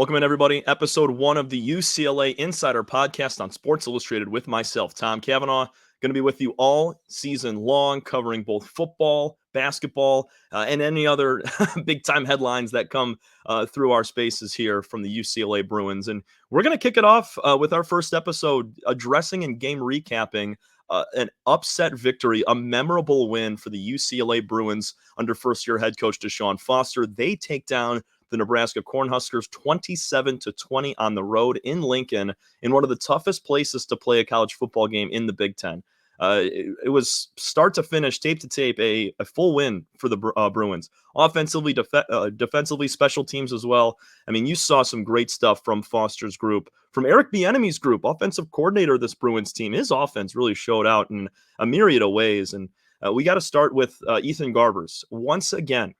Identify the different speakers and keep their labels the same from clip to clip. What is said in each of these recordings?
Speaker 1: Welcome in, everybody. Episode 1 of the UCLA Insider Podcast on Sports Illustrated with myself, Tom Cavanaugh. Going to be with you all season long, covering both football, basketball, and any other big-time headlines that come through our spaces here from the UCLA Bruins. And we're going to kick it off with our first episode, addressing and game recapping an upset victory, a memorable win for the UCLA Bruins under first-year head coach Deshaun Foster. They take down the Nebraska Cornhuskers 27-20 on the road in Lincoln, in one of the toughest places to play a college football game in the Big Ten. It was start to finish, tape to tape, a full win for the Bruins. Offensively, defensively, special teams as well. I mean, you saw some great stuff from Foster's group, from Eric Bieniemy's group, offensive coordinator of this Bruins team. His offense really showed out in a myriad of ways. And we got to start with Ethan Garbers. Once again,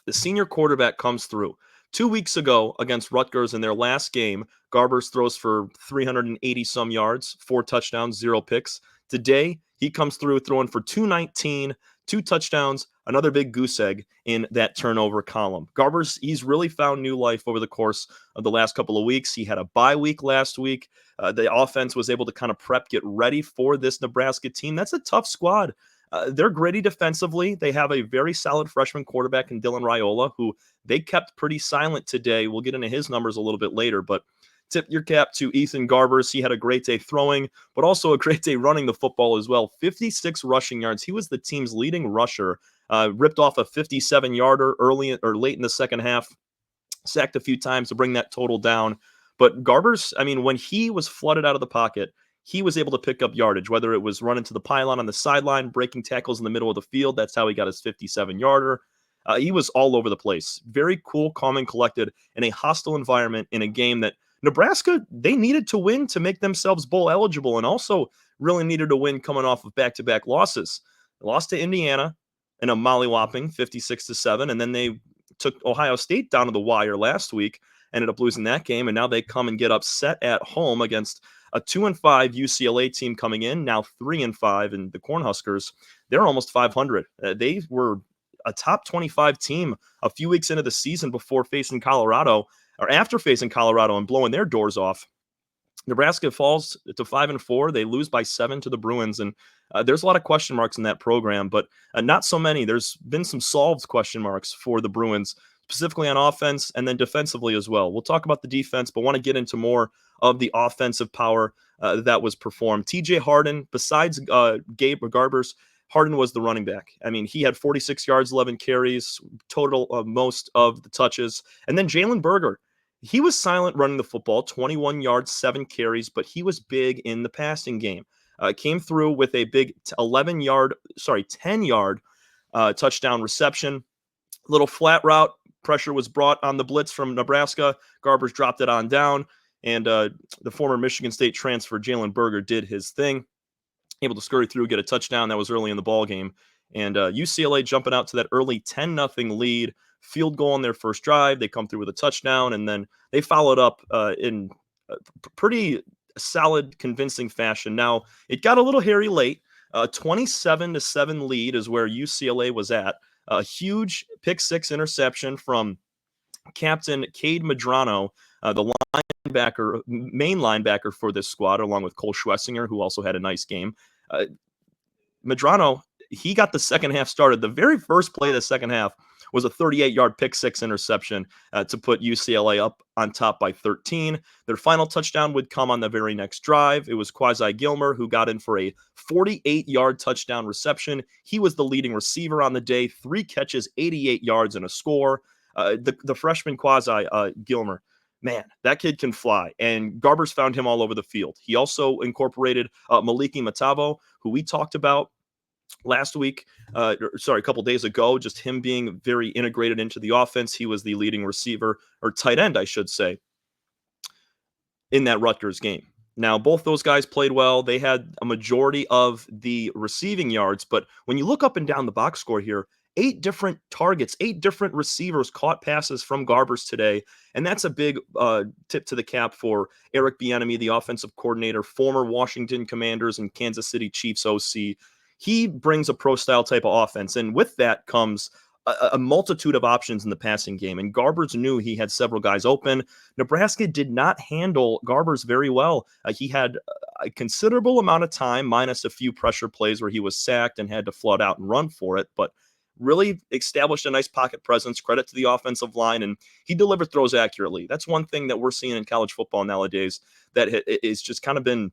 Speaker 1: the senior quarterback comes through. 2 weeks ago against Rutgers in their last game, Garbers throws for 380-some yards, 4 touchdowns, 0 picks. Today, he comes through throwing for 219, 2 touchdowns, another big goose egg in that turnover column. Garbers, he's really found new life over the course of the last couple of weeks. He had a bye week last week. The offense was able to kind of prep, get ready for this Nebraska team. That's a tough squad. They're gritty defensively. They have a very solid freshman quarterback in Dylan Raiola, who they kept pretty silent today. We'll get into his numbers a little bit later, but tip your cap to Ethan Garbers. He had a great day throwing, but also a great day running the football as well. 56 rushing yards. He was the team's leading rusher. Ripped off a 57-yarder early or late in the second half. Sacked a few times to bring that total down. But Garbers, I mean, when he was flooded out of the pocket, he was able to pick up yardage, whether it was running to the pylon on the sideline, breaking tackles in the middle of the field. That's how he got his 57-yarder. He was all over the place. Very cool, calm, and collected in a hostile environment in a game that Nebraska, they needed to win to make themselves bowl eligible, and also really needed to win coming off of back-to-back losses. They lost to Indiana in a mollywhopping 56-7, and then they took Ohio State down to the wire last week, ended up losing that game, and now they come and get upset at home against a 2-5 UCLA team coming in, now 3-5, and the Cornhuskers, they're almost 500. They were a top 25 team a few weeks into the season before facing Colorado, or after facing Colorado and blowing their doors off. Nebraska falls to 5-4. They lose by 7 to the Bruins, and there's a lot of question marks in that program, but not so many. There's been some solved question marks for the Bruins, specifically on offense and then defensively as well. We'll talk about the defense, but want to get into more of the offensive power that was performed. TJ Harden, besides Gabe Garbers, Harden was the running back. I mean, he had 46 yards, 11 carries, total of most of the touches. And then Jalen Berger, he was silent running the football, 21 yards, 7 carries, but he was big in the passing game. Came through with a big 10-yard touchdown reception. Little flat route. Pressure was brought on the blitz from Nebraska. Garbers dropped it on down, and the former Michigan State transfer Jalen Berger did his thing, able to scurry through, get a touchdown. That was early in the ball game, and UCLA jumping out to that early 10-0 lead, field goal on their first drive. They come through with a touchdown, and then they followed up in a pretty solid, convincing fashion. Now, it got a little hairy late. 27-7 lead is where UCLA was at. A huge pick-6 interception from Captain Cade Medrano, the main linebacker for this squad, along with Cole Schwessinger, who also had a nice game. Medrano, he got the second half started. The very first play of the second half was a 38-yard pick-6 interception to put UCLA up on top by 13. Their final touchdown would come on the very next drive. It was Quasi Gilmer who got in for a 48-yard touchdown reception. He was the leading receiver on the day, 3 catches, 88 yards, and a score. The freshman Quasi Gilmer, man, that kid can fly, and Garbers found him all over the field. He also incorporated Maliki Matavo, who we talked about last week, a couple days ago, just him being very integrated into the offense. He was the leading receiver, or tight end, I should say, in that Rutgers game. Now, both those guys played well. They had a majority of the receiving yards, but when you look up and down the box score here, 8 different targets, 8 different receivers caught passes from Garbers today, and that's a big tip to the cap for Eric Bieniemy, the offensive coordinator, former Washington Commanders and Kansas City Chiefs OC. He brings a pro-style type of offense, and with that comes a multitude of options in the passing game, and Garbers knew he had several guys open. Nebraska did not handle Garbers very well. He had a considerable amount of time, minus a few pressure plays where he was sacked and had to flood out and run for it, but really established a nice pocket presence. Credit to the offensive line, and he delivered throws accurately. That's one thing that we're seeing in college football nowadays that is just kind of been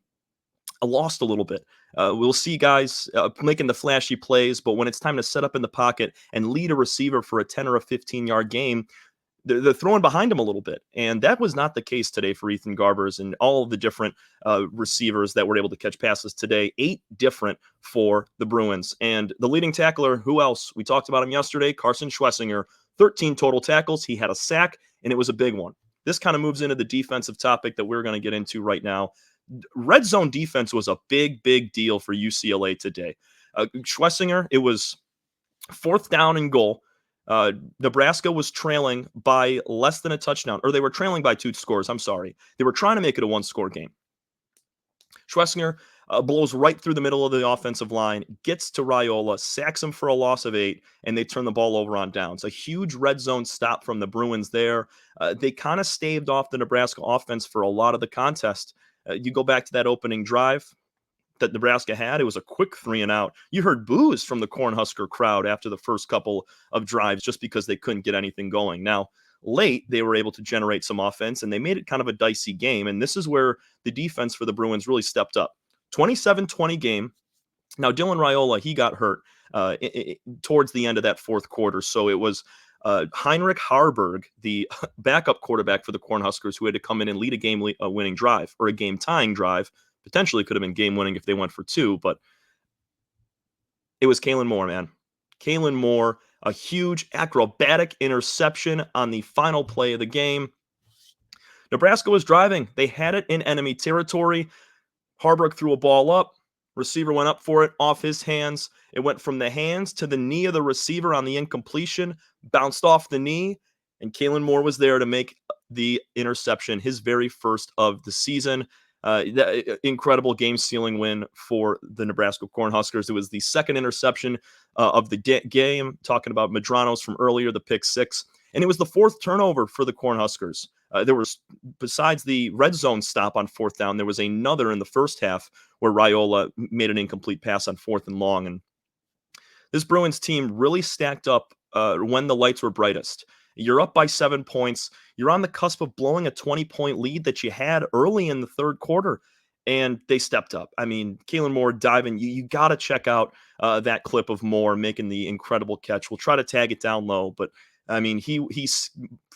Speaker 1: lost a little bit. We'll see guys making the flashy plays, but when it's time to set up in the pocket and lead a receiver for a 10 or a 15-yard game, they're throwing behind him a little bit. And that was not the case today for Ethan Garbers and all of the different receivers that were able to catch passes today. 8 different for the Bruins. And the leading tackler, who else? We talked about him yesterday, Carson Schlesinger, 13 total tackles. He had a sack, and it was a big one. This kind of moves into the defensive topic that we're going to get into right now. Red zone defense was a big, big deal for UCLA today. Schlesinger, it was 4th down and goal. Nebraska was trailing by less than a touchdown, or they were trailing by 2 scores. I'm sorry. They were trying to make it a 1-score game. Schlesinger blows right through the middle of the offensive line, gets to Raiola, sacks him for a loss of 8, and they turn the ball over on downs. A huge red zone stop from the Bruins there. They kind of staved off the Nebraska offense for a lot of the contest. You go back to that opening drive that Nebraska had, it was a quick 3-and-out. You heard boos from the Cornhusker crowd after the first couple of drives just because they couldn't get anything going. Now, late, they were able to generate some offense, and they made it kind of a dicey game, and this is where the defense for the Bruins really stepped up. 27-20 game. Now, Dylan Raiola, he got hurt towards the end of that 4th quarter, so it was Heinrich Harburg, the backup quarterback for the Cornhuskers, who had to come in and lead a game-winning drive, or a game-tying drive. Potentially could have been game-winning if they went for 2, but it was Kalen Moore, man. Kalen Moore, a huge acrobatic interception on the final play of the game. Nebraska was driving. They had it in enemy territory. Harburg threw a ball up. Receiver went up for it, off his hands. It went from the hands to the knee of the receiver on the incompletion, bounced off the knee, and Kalen Moore was there to make the interception, his very first of the season. Incredible game-sealing win for the Nebraska Cornhuskers. It was the 2nd interception of the game, talking about Medrano's from earlier, the pick 6. And it was the 4th turnover for the Cornhuskers. There was, besides the red zone stop on 4th down, there was another in the first half where Raiola made an incomplete pass on 4th and long. And this Bruins team really stacked up when the lights were brightest. You're up by 7 points. You're on the cusp of blowing a 20-point lead that you had early in the 3rd quarter, and they stepped up. I mean, Kalen Moore diving. You got to check out that clip of Moore making the incredible catch. We'll try to tag it down low, but I mean, he's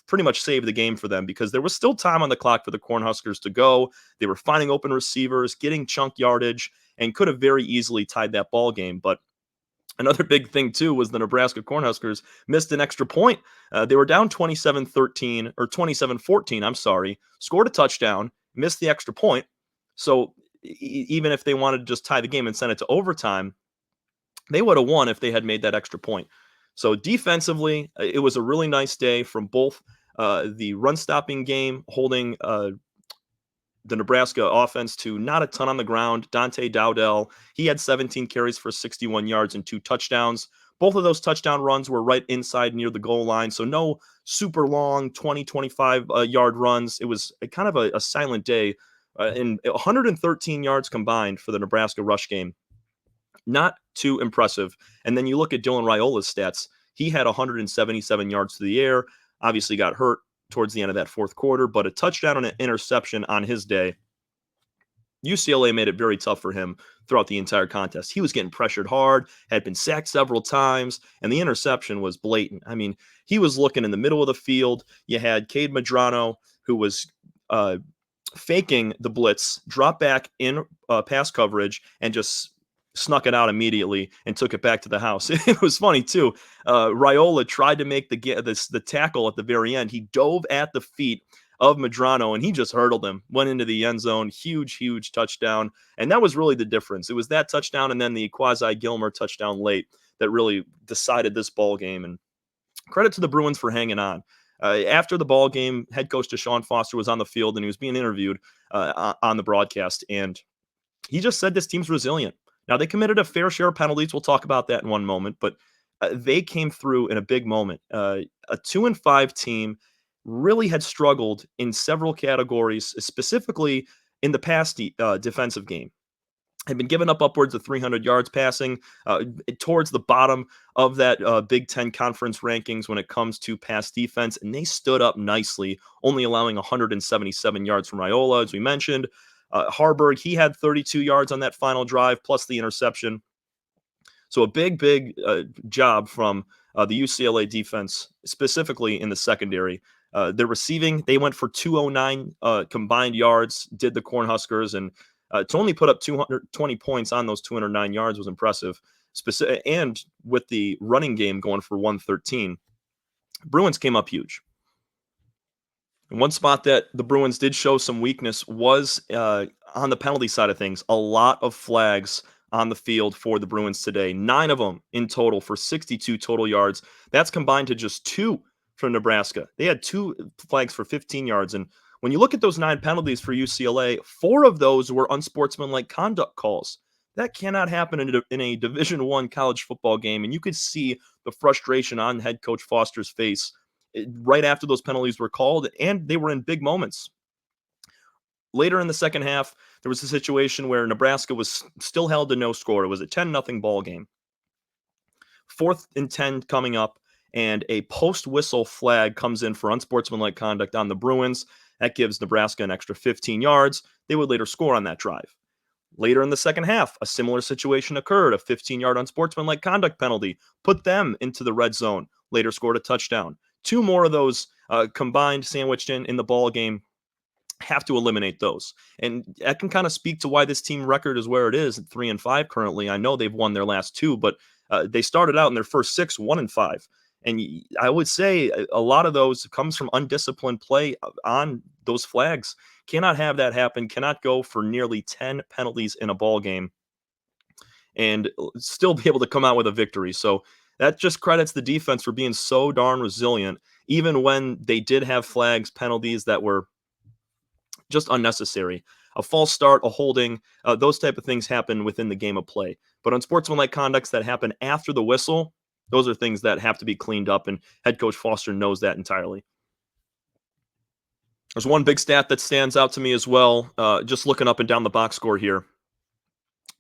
Speaker 1: pretty much saved the game for them because there was still time on the clock for the Cornhuskers to go. They were finding open receivers, getting chunk yardage, and could have very easily tied that ball game, but another big thing, too, was the Nebraska Cornhuskers missed an extra point. They were down 27-13, or 27-14, I'm sorry, scored a touchdown, missed the extra point. So even if they wanted to just tie the game and send it to overtime, they would have won if they had made that extra point. So defensively, it was a really nice day from both the run-stopping game, holding the Nebraska offense to not a ton on the ground. Dante Dowdell, he had 17 carries for 61 yards and 2 touchdowns. Both of those touchdown runs were right inside near the goal line, so no super long 20, 25-yard runs. It was kind of a silent day, and 113 yards combined for the Nebraska rush game. Not too impressive. And then you look at Dylan Raiola's stats. He had 177 yards to the air, obviously got hurt towards the end of that 4th quarter, but a touchdown and an interception on his day. UCLA made it very tough for him throughout the entire contest. He was getting pressured hard, had been sacked several times, and the interception was blatant. I mean, he was looking in the middle of the field. You had Cade Medrano, who was faking the blitz, drop back in pass coverage, and just snuck it out immediately and took it back to the house. It was funny, too. Raiola tried to make the tackle at the very end. He dove at the feet of Medrano, and he just hurdled him, went into the end zone. Huge, huge touchdown. And that was really the difference. It was that touchdown and then the Quasi-Gilmer touchdown late that really decided this ball game. And credit to the Bruins for hanging on. After the ball game, head coach Deshaun Foster was on the field, and he was being interviewed on the broadcast. And he just said this team's resilient. Now, they committed a fair share of penalties. We'll talk about that in one moment. But they came through in a big moment. A 2-5 team really had struggled in several categories, specifically in the past defensive game. Had been giving up upwards of 300 yards passing, towards the bottom of that Big Ten conference rankings when it comes to pass defense, and they stood up nicely, only allowing 177 yards from Iola, as we mentioned. Harburg, he had 32 yards on that final drive, plus the interception. So a big job from the UCLA defense, specifically in the secondary. The receiving, they went for 209 combined yards, did the Cornhuskers, and to only put up 220 points on those 209 yards was impressive. And with the running game going for 113, Bruins came up huge. And one spot that the Bruins did show some weakness was on the penalty side of things. A lot of flags on the field for the Bruins today. 9 of them in total for 62 total yards. That's combined to just 2 from Nebraska. They had 2 flags for 15 yards. And when you look at those 9 penalties for UCLA, 4 of those were unsportsmanlike conduct calls. That cannot happen in a Division I college football game. And you could see the frustration on head coach Foster's face right after those penalties were called, and they were in big moments. Later in the second half, there was a situation where Nebraska was still held to no score. It was a 10-0 ball game. 4th and 10 coming up, and a post-whistle flag comes in for unsportsmanlike conduct on the Bruins. That gives Nebraska an extra 15 yards. They would later score on that drive. Later in the second half, a similar situation occurred. A 15-yard unsportsmanlike conduct penalty put them into the red zone. Later scored a touchdown. 2 more of those combined, sandwiched in the ball game. Have to eliminate those. And that can kind of speak to why this team record is where it is at 3-5 currently. I know they've won their last 2, but they started out in their first 6, 1-5. And I would say a lot of those comes from undisciplined play on those flags. Cannot have that happen. Cannot go for nearly 10 penalties in a ball game and still be able to come out with a victory. So that just credits the defense for being so darn resilient, even when they did have flags, penalties that were just unnecessary. A false start, a holding, those type of things happen within the game of play. But unsportsmanlike conducts that happen after the whistle, those are things that have to be cleaned up, and head coach Foster knows that entirely. There's one big stat that stands out to me as well, just looking up and down the box score here.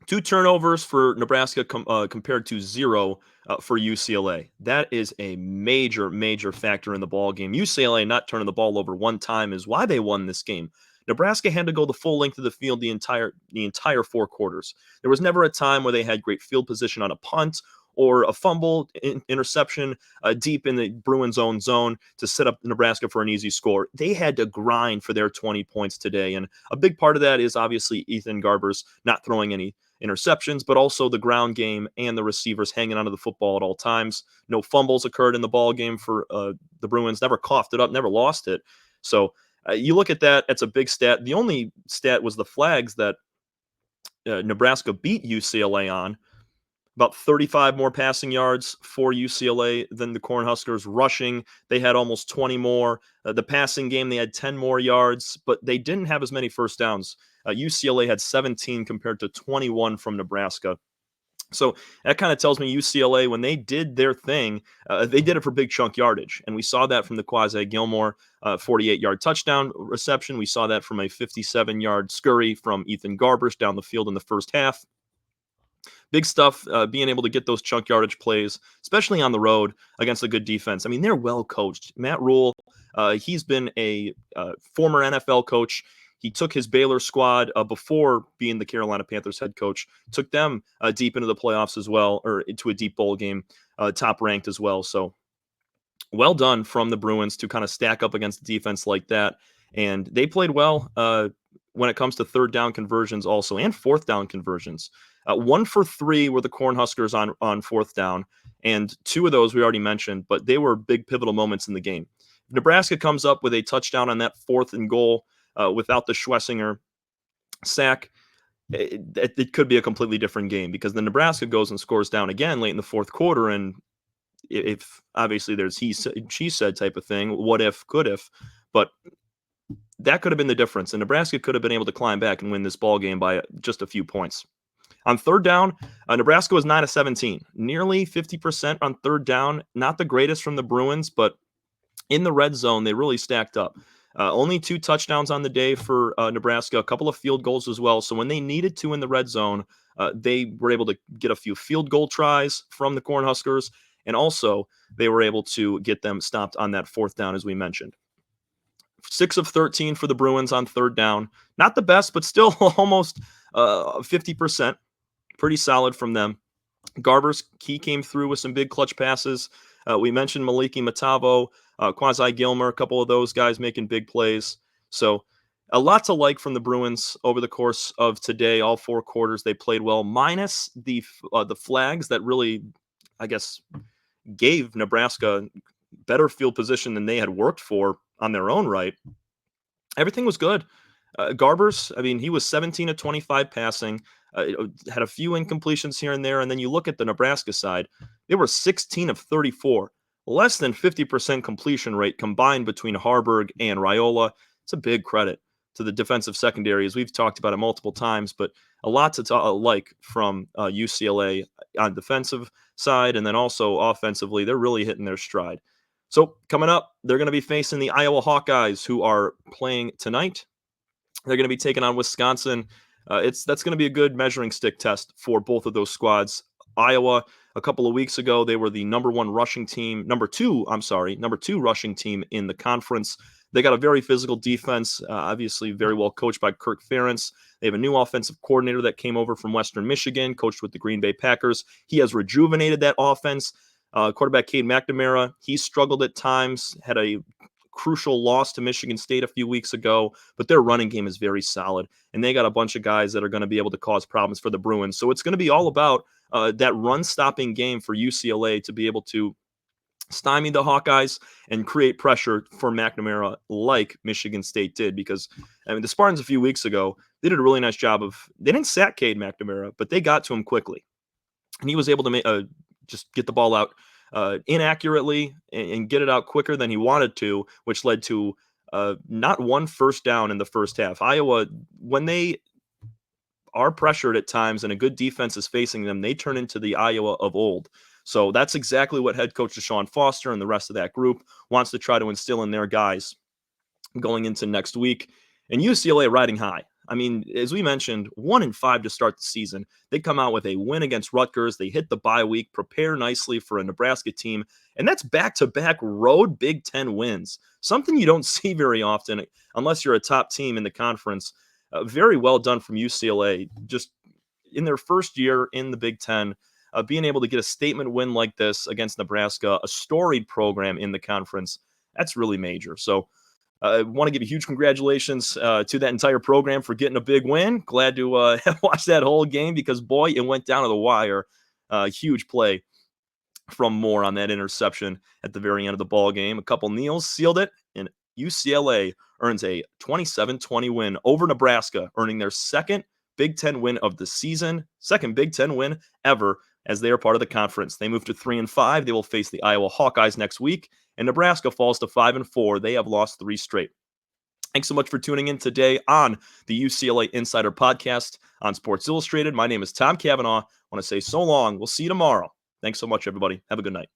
Speaker 1: 2 turnovers for Nebraska compared to 0 for UCLA. That is a major factor in the ball game. UCLA not turning the ball over one time is why they won this game. Nebraska had to go the full length of the field the entire 4 quarters. There was never a time where they had great field position on a punt or a fumble, interception deep in the Bruins' own zone to set up Nebraska for an easy score. They had to grind for their 20 points today, and a big part of that is obviously Ethan Garbers not throwing any interceptions, but also the ground game and the receivers hanging onto the football at all times. No fumbles occurred in the ball game for the Bruins, never coughed it up, never lost it. So you look at that, it's a big stat. The only stat was the flags that Nebraska beat UCLA on. About 35 more passing yards for UCLA than the Cornhuskers. Rushing, they had almost 20 more. The passing game, they had 10 more yards, but they didn't have as many first downs. UCLA had 17 compared to 21 from Nebraska. So that kind of tells me UCLA, when they did their thing, they did it for big chunk yardage. And we saw that from the Quasi Gilmore 48-yard touchdown reception. We saw that from a 57-yard scurry from Ethan Garbers down the field in the first half. Big stuff, being able to get those chunk yardage plays, especially on the road against a good defense. I mean, they're well coached. Matt Rule, he's been a former NFL coach. He took his Baylor squad before being the Carolina Panthers head coach, took them deep into the playoffs as well, or into a deep bowl game, top ranked as well. So well done from the Bruins to kind of stack up against a defense like that. And they played well when it comes to 3rd down conversions also, and 4th down conversions. 1 for 3 were the Cornhuskers on 4th down, and 2 of those we already mentioned, but they were big pivotal moments in the game. If Nebraska comes up with a touchdown on that 4th and goal without the Schlesinger sack, it could be a completely different game, because then Nebraska goes and scores down again late in the 4th quarter, and if obviously there's he said, she said type of thing, what if, could if, but that could have been the difference, and Nebraska could have been able to climb back and win this ball game by just a few points. On third down, Nebraska was 9 of 17, nearly 50% on third down. Not the greatest from the Bruins, but in the red zone, they really stacked up. Only 2 touchdowns on the day for Nebraska, a couple of field goals as well. So when they needed to in the red zone, they were able to get a few field goal tries from the Cornhuskers, and also they were able to get them stopped on that fourth down, as we mentioned. 6 of 13 for the Bruins on third down. Not the best, but still almost 50%. Pretty solid from them. Garber's key came through with some big clutch passes. We mentioned Maliki Matavo, Quasi Gilmer, a couple of those guys making big plays. So a lot to like from the Bruins over the course of today. All 4 quarters they played well, minus the flags that really, I guess, gave Nebraska better field position than they had worked for on their own right. Everything was good. Garbers, I mean, he was 17 of 25 passing, had a few incompletions here and there. And then you look at the Nebraska side, they were 16 of 34, less than 50% completion rate combined between Harburg and Raiola. It's a big credit to the defensive secondary, as we've talked about it multiple times, but a lot to like from UCLA on defensive side, and then also offensively, they're really hitting their stride. So coming up, they're going to be facing the Iowa Hawkeyes, who are playing tonight. They're going to be taking on Wisconsin. That's going to be a good measuring stick test for both of those squads. Iowa, a couple of weeks ago, they were the number two rushing team in the conference. They got a very physical defense, obviously very well coached by Kirk Ferentz. They have a new offensive coordinator that came over from Western Michigan, coached with the Green Bay Packers. He has rejuvenated that offense. Quarterback Cade McNamara, he struggled at times, had a crucial loss to Michigan State a few weeks ago, but their running game is very solid, and they got a bunch of guys that are going to be able to cause problems for the Bruins. So it's going to be all about that run-stopping game for UCLA to be able to stymie the Hawkeyes and create pressure for McNamara like Michigan State did, because I mean the Spartans a few weeks ago, they did a really nice job they didn't sack Cade McNamara, but they got to him quickly, and he was able to just get the ball out inaccurately and get it out quicker than he wanted to, which led to not one first down in the first half. Iowa, when they are pressured at times and a good defense is facing them, they turn into the Iowa of old. So that's exactly what head coach Deshaun Foster and the rest of that group wants to try to instill in their guys going into next week. And UCLA riding high. I mean, as we mentioned, 1-5 to start the season. They come out with a win against Rutgers. They hit the bye week, prepare nicely for a Nebraska team, and that's back-to-back road Big Ten wins. Something you don't see very often unless you're a top team in the conference. Very well done from UCLA. Just in their first year in the Big Ten, being able to get a statement win like this against Nebraska, a storied program in the conference, that's really major. So I want to give a huge congratulations to that entire program for getting a big win. Glad to watch that whole game because, boy, it went down to the wire. Huge play from Moore on that interception at the very end of the ball game. A couple kneels sealed it, and UCLA earns a 27-20 win over Nebraska, earning their second Big Ten win of the season, second Big Ten win ever, as they are part of the conference. They move to 3-5. They will face the Iowa Hawkeyes next week, and Nebraska falls to 5-4. They have lost 3 straight. Thanks so much for tuning in today on the UCLA Insider Podcast on Sports Illustrated. My name is Tom Cavanaugh. I want to say so long. We'll see you tomorrow. Thanks so much, everybody. Have a good night.